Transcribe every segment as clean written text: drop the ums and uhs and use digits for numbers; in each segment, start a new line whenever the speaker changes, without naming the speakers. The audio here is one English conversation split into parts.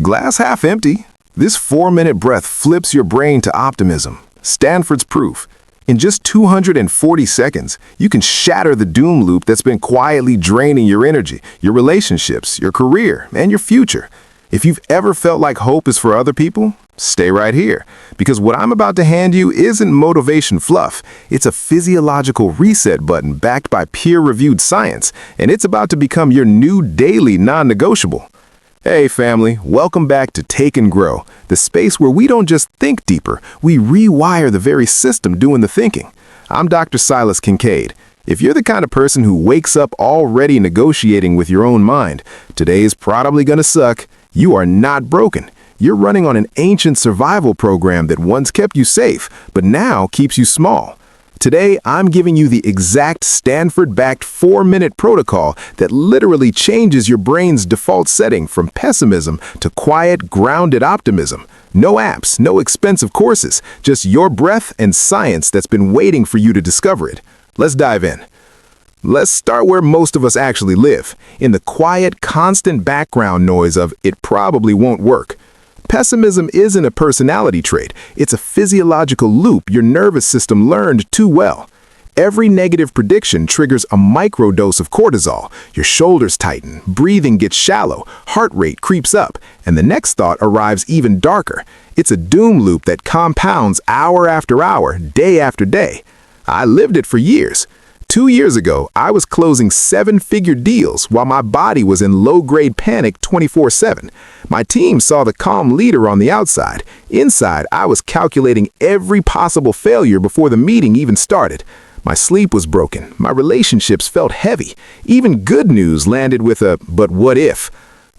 Glass half empty. This 4-minute breath flips your brain to optimism. Stanford's proof. In just 240 seconds, you can shatter the doom loop that's been quietly draining your energy, your relationships, your career, and your future. If you've ever felt like hope is for other people, stay right here, because what I'm about to hand you isn't motivation fluff. It's a physiological reset button backed by peer-reviewed science, and it's about to become your new daily non-negotiable. Hey family, welcome back to Take and Grow, the space where we don't just think deeper, we rewire the very system doing the thinking. I'm Dr. Silas Kincaid. If you're the kind of person who wakes up already negotiating with your own mind, today's probably gonna suck. You are not broken. You're running on an ancient survival program that once kept you safe, but now keeps you small. Today, I'm giving you the exact Stanford-backed 4-minute protocol that literally changes your brain's default setting from pessimism to quiet, grounded optimism. No apps, no expensive courses, just your breath and science that's been waiting for you to discover it. Let's dive in. Let's start where most of us actually live, in the quiet, constant background noise of "it probably won't work." Pessimism isn't a personality trait. It's a physiological loop your nervous system learned too well. Every negative prediction triggers a microdose of cortisol. Your shoulders tighten, breathing gets shallow, heart rate creeps up, and the next thought arrives even darker. It's a doom loop that compounds hour after hour, day after day. I lived it for years. 2 years ago, I was closing 7-figure deals while my body was in low-grade panic 24/7. My team saw the calm leader on the outside. Inside, I was calculating every possible failure before the meeting even started. My sleep was broken. My relationships felt heavy. Even good news landed with a "but what if?"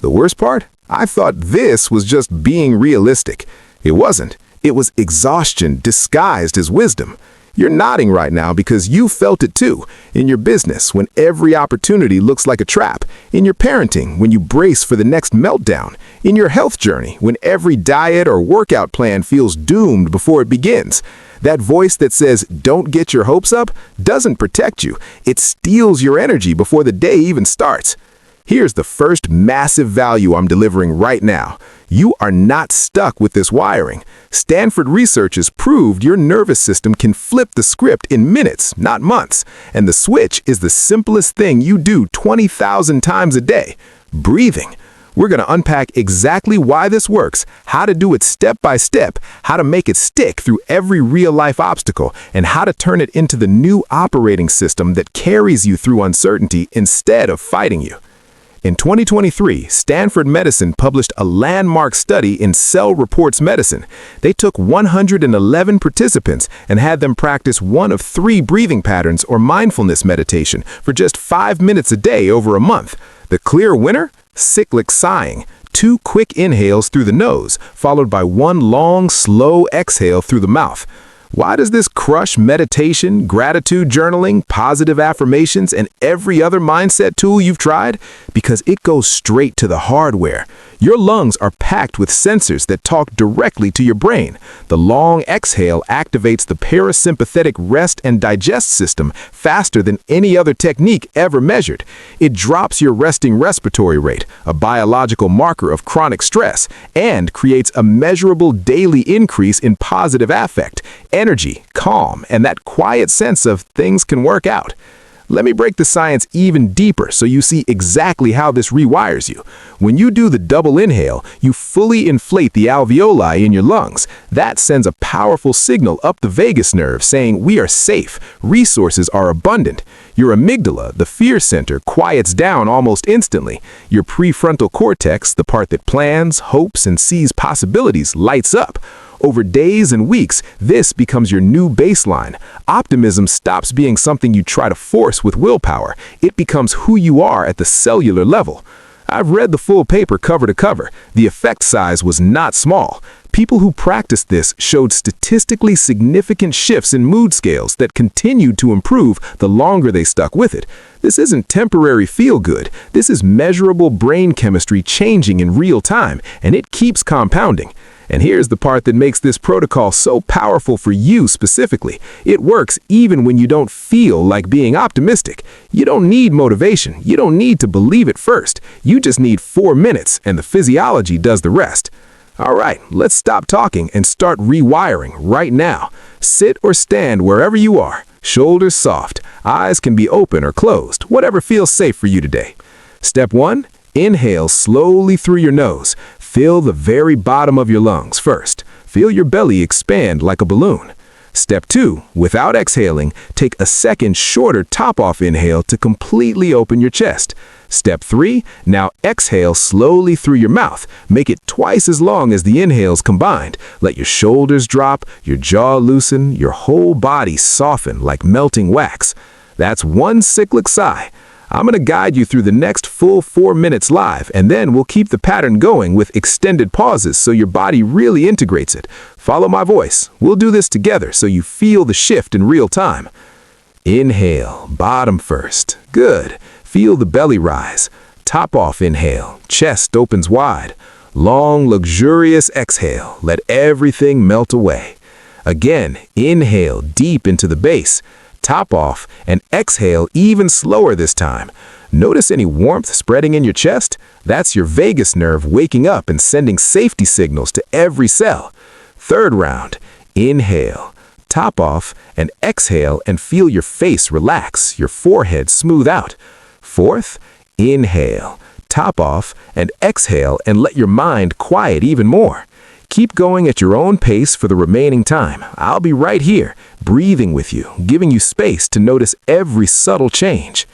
The worst part? I thought this was just being realistic. It wasn't. It was exhaustion disguised as wisdom. You're nodding right now because you felt it too. In your business, when every opportunity looks like a trap. In your parenting, when you brace for the next meltdown. In your health journey, when every diet or workout plan feels doomed before it begins. That voice that says, "don't get your hopes up," doesn't protect you. It steals your energy before the day even starts. Here's the first massive value I'm delivering right now. You are not stuck with this wiring. Stanford researchers proved your nervous system can flip the script in minutes, not months. And the switch is the simplest thing you do 20,000 times a day: breathing. We're going to unpack exactly why this works, how to do it step by step, how to make it stick through every real-life obstacle, and how to turn it into the new operating system that carries you through uncertainty instead of fighting you. In 2023, Stanford Medicine published a landmark study in Cell Reports Medicine. They took 111 participants and had them practice one of 3 breathing patterns or mindfulness meditation for just 5 minutes a day over a month. The clear winner? Cyclic Sighing. 2 quick inhales through the nose, followed by 1 long, slow exhale through the mouth. Why does this crush meditation, gratitude journaling, positive affirmations, and every other mindset tool you've tried? Because it goes straight to the hardware. Your lungs are packed with sensors that talk directly to your brain. The long exhale activates the parasympathetic rest and digest system faster than any other technique ever measured. It drops your resting respiratory rate, a biological marker of chronic stress, and creates a measurable daily increase in positive affect, energy, calm, and that quiet sense of things can work out. Let me break the science even deeper so you see exactly how this rewires you. When you do the double inhale, you fully inflate the alveoli in your lungs. That sends a powerful signal up the vagus nerve saying we are safe, resources are abundant. Your amygdala, the fear center, quiets down almost instantly. Your prefrontal cortex, the part that plans, hopes, and sees possibilities, lights up. Over days and weeks, this becomes your new baseline. Optimism stops being something you try to force with willpower. It becomes who you are at the cellular level. I've read the full paper cover to cover. The effect size was not small. People who practiced this showed statistically significant shifts in mood scales that continued to improve the longer they stuck with it. This isn't temporary feel-good. This is measurable brain chemistry changing in real time, and it keeps compounding. And here's the part that makes this protocol so powerful for you specifically. It works even when you don't feel like being optimistic. You don't need motivation. You don't need to believe it first. You just need 4 minutes, and the physiology does the rest. All right, let's stop talking and start rewiring right now. Sit or stand wherever you are. Shoulders soft. Eyes can be open or closed, whatever feels safe for you today. Step 1, inhale slowly through your nose. Fill the very bottom of your lungs first. Feel your belly expand like a balloon. Step 2, without exhaling, take a second shorter top-off inhale to completely open your chest. Step 3, now exhale slowly through your mouth. Make it twice as long as the inhales combined. Let your shoulders drop, your jaw loosen, your whole body soften like melting wax. That's one cyclic sigh. I'm going to guide you through the next full 4 minutes live, and then we'll keep the pattern going with extended pauses so your body really integrates it. Follow my voice. We'll do this together so you feel the shift in real time. Inhale, bottom first. Good. Feel the belly rise. Top off inhale, chest opens wide. Long, luxurious exhale. Let everything melt away. Again, inhale deep into the base. Top off, and exhale even slower this time. Notice any warmth spreading in your chest? That's your vagus nerve waking up and sending safety signals to every cell. Third round, inhale, top off, and exhale and feel your face relax, your forehead smooth out. Fourth, inhale, top off, and exhale and let your mind quiet even more. Keep going at your own pace for the remaining time. I'll be right here, breathing with you, giving you space to notice every subtle change.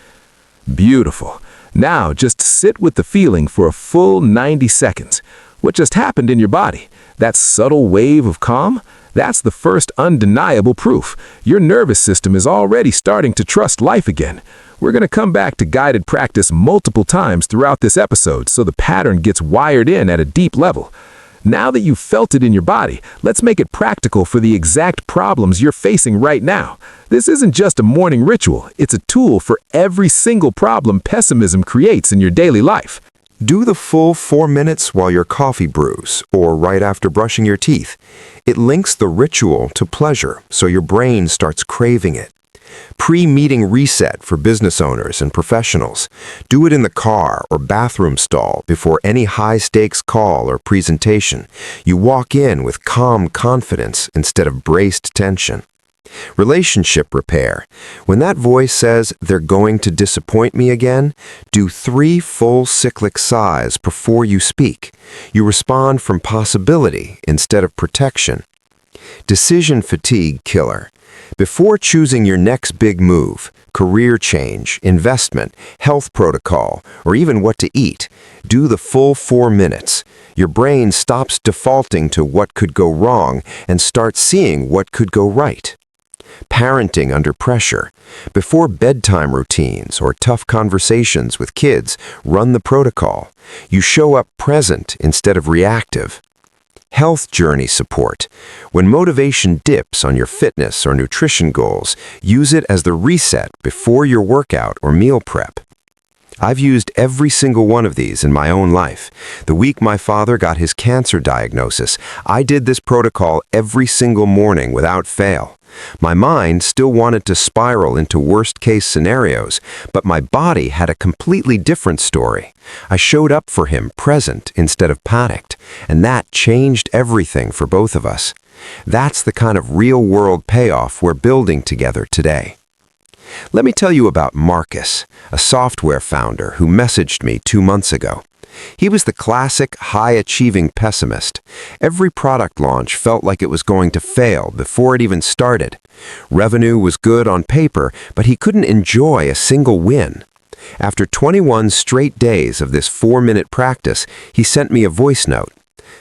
Beautiful. Now just sit with the feeling for a full 90 seconds. What just happened in your body? That subtle wave of calm? That's the first undeniable proof. Your nervous system is already starting to trust life again. We're going to come back to guided practice multiple times throughout this episode so the pattern gets wired in at a deep level. Now that you've felt it in your body, let's make it practical for the exact problems you're facing right now. This isn't just a morning ritual, it's a tool for every single problem pessimism creates in your daily life.
Do the full 4 minutes while your coffee brews, or right after brushing your teeth. It links the ritual to pleasure, so your brain starts craving it. Pre-meeting reset for business owners and professionals. Do it in the car or bathroom stall before any high-stakes call or presentation. You walk in with calm confidence instead of braced tension. Relationship repair. When that voice says they're going to disappoint me again, do 3 full cyclic sighs before you speak. You respond from possibility instead of protection. Decision fatigue killer. Before choosing your next big move, career change, investment, health protocol, or even what to eat, do the full 4 minutes. Your brain stops defaulting to what could go wrong and starts seeing what could go right. Parenting under pressure. Before bedtime routines or tough conversations with kids, run the protocol. You show up present instead of reactive. Health journey support. When motivation dips on your fitness or nutrition goals, use it as the reset before your workout or meal prep. I've used every single one of these in my own life. The week my father got his cancer diagnosis, I did this protocol every single morning without fail. My mind still wanted to spiral into worst-case scenarios, but my body had a completely different story. I showed up for him present instead of panicked, and that changed everything for both of us. That's the kind of real-world payoff we're building together today. Let me tell you about Marcus, a software founder who messaged me 2 months ago. He was the classic high-achieving pessimist. Every product launch felt like it was going to fail before it even started. Revenue was good on paper, but he couldn't enjoy a single win. After 21 straight days of this 4-minute practice, he sent me a voice note.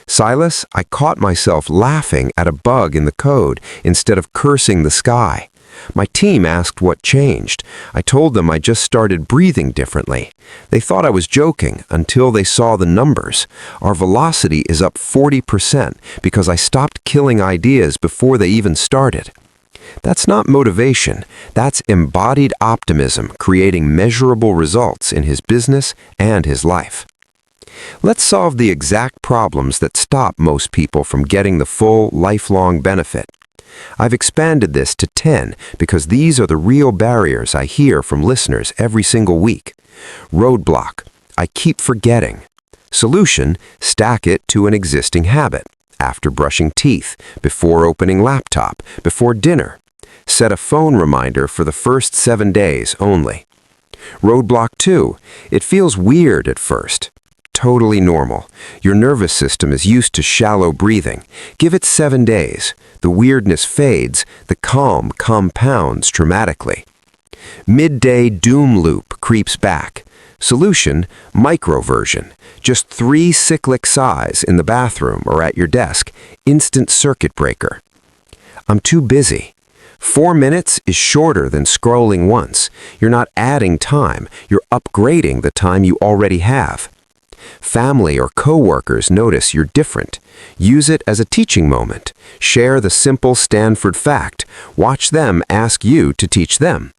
"Silas, I caught myself laughing at a bug in the code instead of cursing the sky. My team asked what changed. I told them I just started breathing differently. They thought I was joking until they saw the numbers. Our velocity is up 40% because I stopped killing ideas before they even started. That's not motivation. That's embodied optimism, creating measurable results in his business and his life. Let's solve the exact problems that stop most people from getting the full, lifelong benefit. I've expanded this to 10 because these are the real barriers I hear from listeners every single week. Roadblock: I keep forgetting. Solution: stack it to an existing habit. After brushing teeth, before opening laptop, before dinner. Set a phone reminder for the first 7 days only. Roadblock 2: it feels weird at first. Totally normal. Your nervous system is used to shallow breathing. Give it 7 days. The weirdness fades, the calm compounds dramatically. Midday doom loop creeps back. Solution: microversion. Just 3 cyclic sighs in the bathroom or at your desk. Instant circuit breaker. I'm too busy. 4 minutes is shorter than scrolling once. You're not adding time, you're upgrading the time you already have. Family or coworkers notice you're different. Use it as a teaching moment. Share the simple Stanford fact. Watch them ask you to teach them.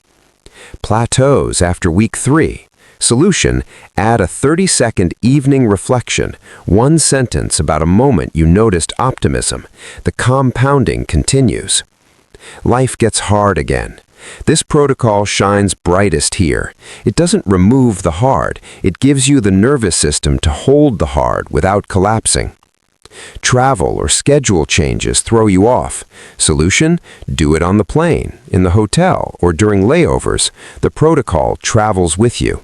Plateaus after week 3. Solution: add a 30-second evening reflection. 1 sentence about a moment you noticed optimism. The compounding continues. Life gets hard again. This protocol shines brightest here. It doesn't remove the hard. It gives you the nervous system to hold the hard without collapsing. Travel or schedule changes throw you off. Solution: do it on the plane, in the hotel, or during layovers. The protocol travels with you.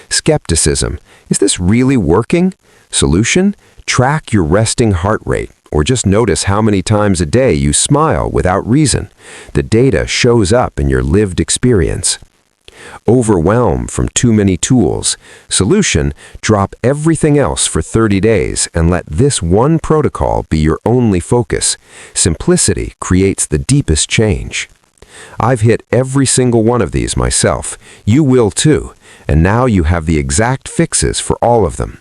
Skepticism: is this really working? Solution: track your resting heart rate, or just notice how many times a day you smile without reason. The data shows up in your lived experience. Overwhelm from too many tools. Solution: drop everything else for 30 days and let this one protocol be your only focus. Simplicity creates the deepest change. I've hit every single one of these myself. You will too. And now you have the exact fixes for all of them.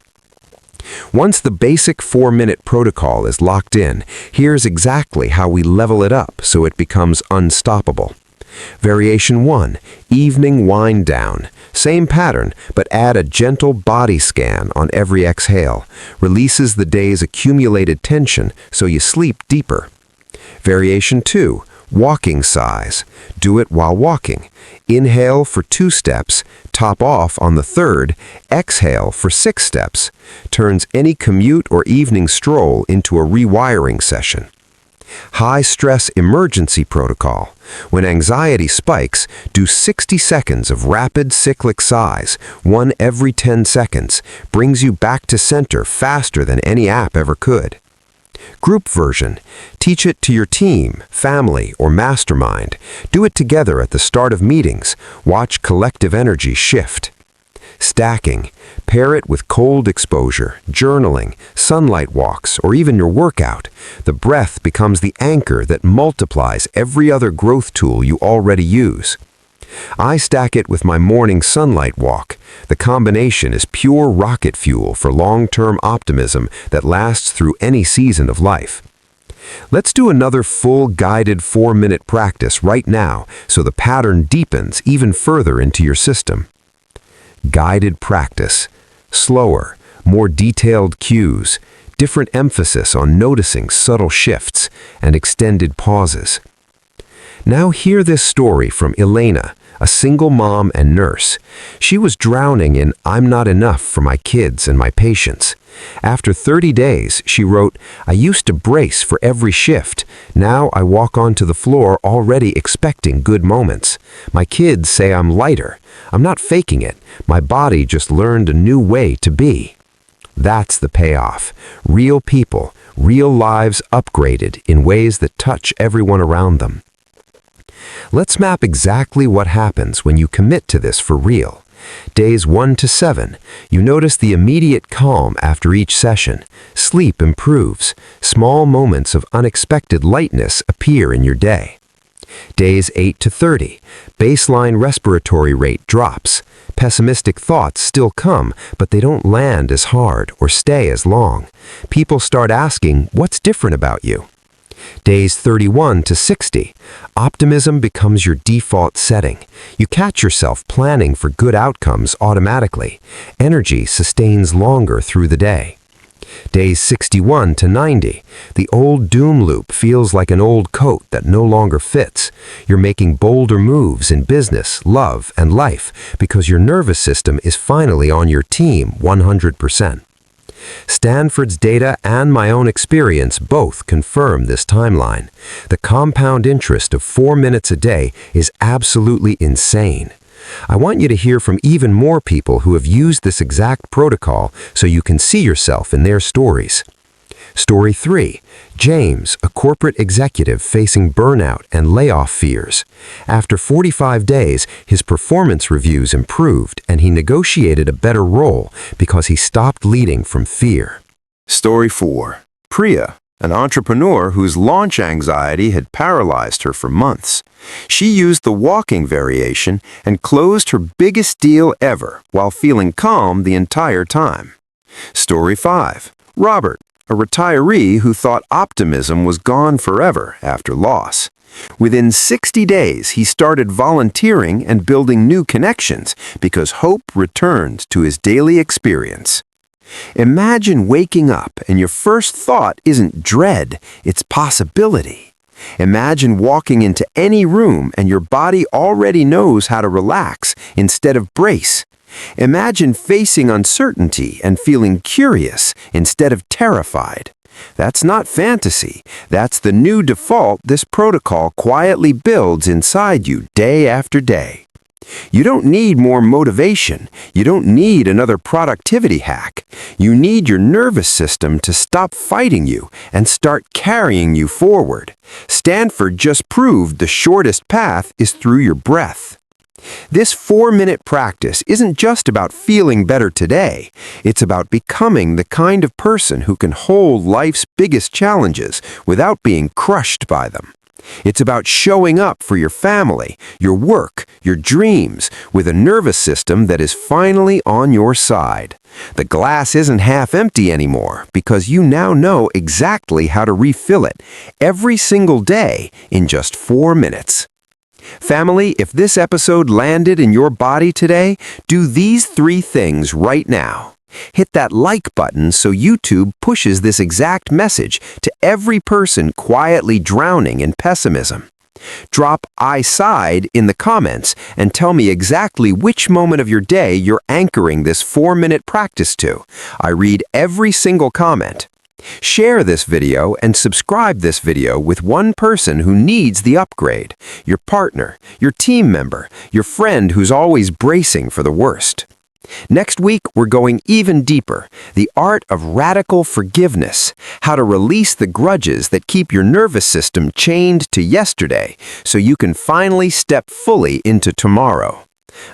Once the basic 4-minute protocol is locked in, here's exactly how we level it up so it becomes unstoppable. Variation 1, evening wind down. Same pattern, but add a gentle body scan on every exhale. Releases the day's accumulated tension so you sleep deeper. Variation 2, walking sighs. Do it while walking. Inhale for 2 steps, top off on the 3rd, exhale for 6 steps. Turns any commute or evening stroll into a rewiring session. High-stress emergency protocol. When anxiety spikes, do 60 seconds of rapid cyclic sighs, 1 every 10 seconds. Brings you back to center faster than any app ever could. Group version. Teach it to your team, family, or mastermind. Do it together at the start of meetings. Watch collective energy shift. Stacking. Pair it with cold exposure, journaling, sunlight walks, or even your workout. The breath becomes the anchor that multiplies every other growth tool you already use. I stack it with my morning sunlight walk. The combination is pure rocket fuel for long-term optimism that lasts through any season of life. Let's do another full guided 4-minute practice right now so the pattern deepens even further into your system. Guided practice. Slower, more detailed cues, different emphasis on noticing subtle shifts, and extended pauses. Now hear this story from Elena, a single mom and nurse. She was drowning in "I'm not enough for my kids and my patients." After 30 days, she wrote, "I used to brace for every shift. Now I walk onto the floor already expecting good moments. My kids say I'm lighter. I'm not faking it. My body just learned a new way to be." That's the payoff. Real people, real lives upgraded in ways that touch everyone around them. Let's map exactly what happens when you commit to this for real. Days 1 to 7, you notice the immediate calm after each session. Sleep improves. Small moments of unexpected lightness appear in your day. Days 8 to 30, baseline respiratory rate drops. Pessimistic thoughts still come, but they don't land as hard or stay as long. People start asking, what's different about you? Days 31 to 60, optimism becomes your default setting. You catch yourself planning for good outcomes automatically. Energy sustains longer through the day. Days 61 to 90, the old doom loop feels like an old coat that no longer fits. You're making bolder moves in business, love, and life because your nervous system is finally on your team 100%. Stanford's data and my own experience both confirm this timeline. The compound interest of 4 minutes a day is absolutely insane. I want you to hear from even more people who have used this exact protocol so you can see yourself in their stories. Story 3. James, a corporate executive facing burnout and layoff fears. After 45 days, his performance reviews improved and he negotiated a better role because he stopped leading from fear.
Story 4. Priya, an entrepreneur whose launch anxiety had paralyzed her for months. She used the walking variation and closed her biggest deal ever while feeling calm the entire time. Story 5. Robert, a retiree who thought optimism was gone forever after loss. Within 60 days, he started volunteering and building new connections because hope returned to his daily experience. Imagine waking up and your first thought isn't dread, it's possibility. Imagine walking into any room and your body already knows how to relax instead of brace. Imagine facing uncertainty and feeling curious instead of terrified. That's not fantasy. That's the new default this protocol quietly builds inside you day after day. You don't need more motivation. You don't need another productivity hack. You need your nervous system to stop fighting you and start carrying you forward. Stanford just proved the shortest path is through your breath. This 4-minute practice isn't just about feeling better today. It's about becoming the kind of person who can hold life's biggest challenges without being crushed by them. It's about showing up for your family, your work, your dreams, with a nervous system that is finally on your side. The glass isn't half empty anymore because you now know exactly how to refill it every single day in just 4 minutes. Family, if this episode landed in your body today, do these 3 things right now. Hit that like button so YouTube pushes this exact message to every person quietly drowning in pessimism. Drop "I sighed" in the comments and tell me exactly which moment of your day you're anchoring this 4-minute practice to. I read every single comment. Share this video and subscribe this video with one person who needs the upgrade. Your partner, your team member, your friend who's always bracing for the worst. Next week, we're going even deeper. The art of radical forgiveness. How to release the grudges that keep your nervous system chained to yesterday so you can finally step fully into tomorrow.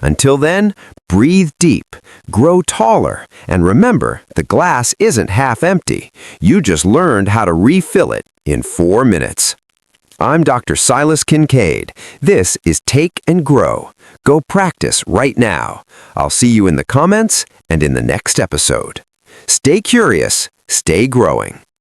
Until then, breathe deep, grow taller, and remember, the glass isn't half empty. You just learned how to refill it in 4 minutes. I'm Dr. Silas Kincaid. This is Take and Grow. Go practice right now. I'll see you in the comments and in the next episode. Stay curious, stay growing.